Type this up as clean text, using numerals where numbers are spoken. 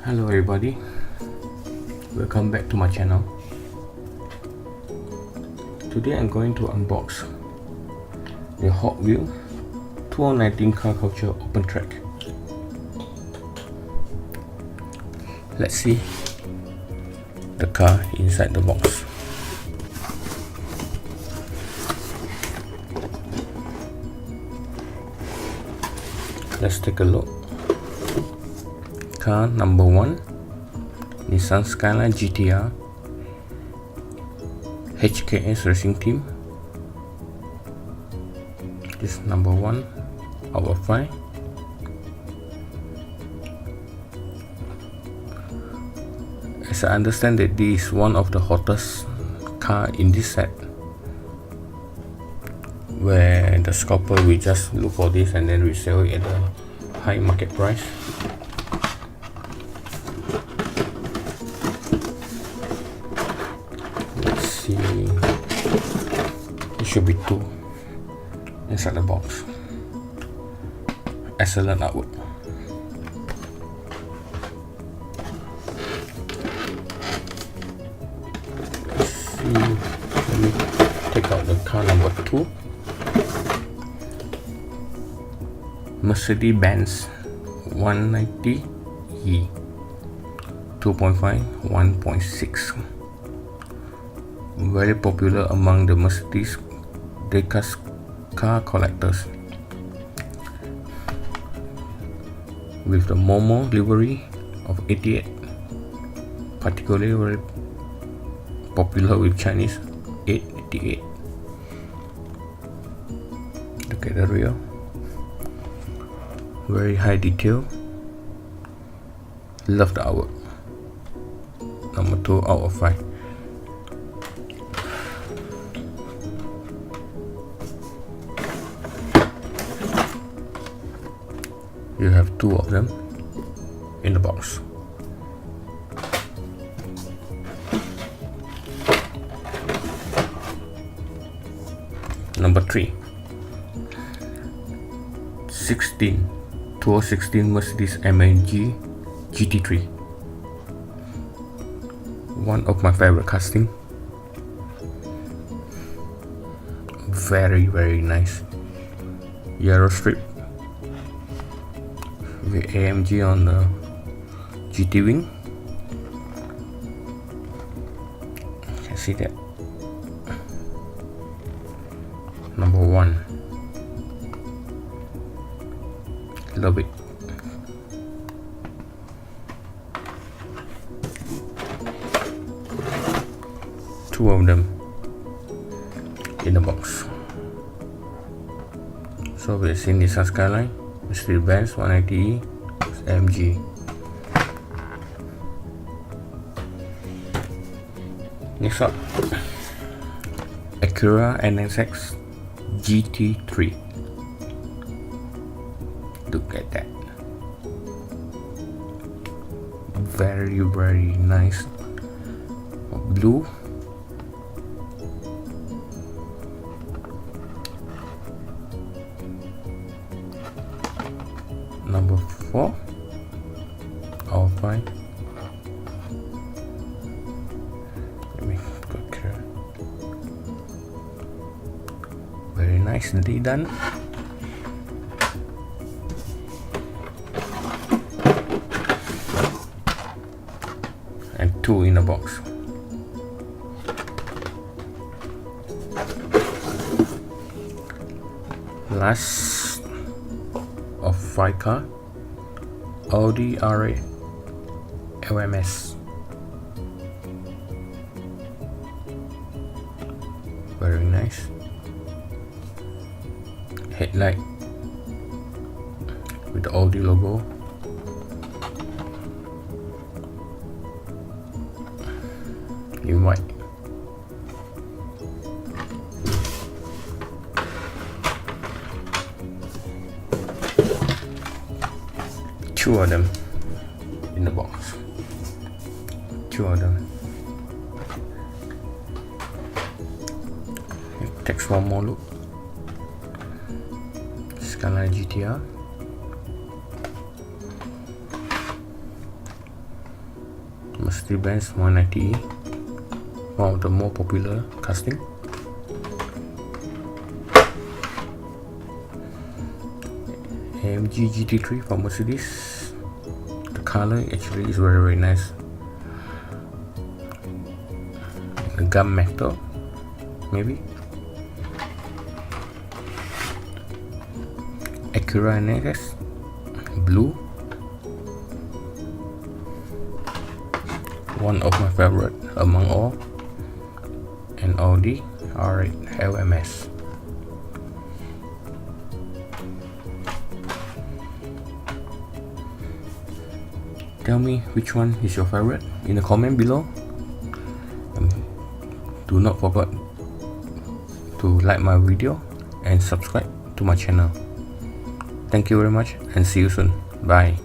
Hello everybody, welcome back to my channel. Today I'm going to unbox the Hot Wheels 2019 Car Culture Open Track. Let's see the car inside the box. Let's take a look. Car number 1, Nissan Skyline GT3 HKS Racing Team. This is number 1 out of 5. As I understand that this is one of the hottest car in this set, where the scalper will just look for this and then resell it at a high market price. Let's see, it should be 2 inside the box. Excellent artwork. Let's see, let me take out the car number 2. Mercedes-Benz 190E 2.5 1.6, very popular among the Mercedes diecast car collectors, with the MOMO livery of 88, particularly very popular with Chinese 888. Look at the rear, very high detail. Love the artwork. Number 2 out of 5. You have 2 of them in the box. Number 3, 2016 Mercedes-AMG GT3, one of my favorite casting. Very nice yellow strip with AMG on the GT wing. You can see that. Number 1, love it. Two of them in the box. So we've seen Nissan Skyline, Mercedes-Benz 190E, AMG. Next up, Acura NSX GT3. Look at that. Very nice blue. Number 4 out of 5. Let me go here. Very nicely done. And 2 in the box. Last of 5 car, Audi R8 LMS. Very nice. Headlight with the Audi logo. In white. Two of them in the box. 2 of them. It takes one more look. Skyline GT3. Mercedes-Benz 190E, one of the more popular casting. AMG GT3 from Mercedes. The color actually is very nice. The gum metal, maybe. Acura NSX blue, one of my favorite among all, and Audi R8 LMS. Tell me which one is your favorite in the comment below. Do not forget to like my video and subscribe to my channel. Thank you very much and see you soon. Bye.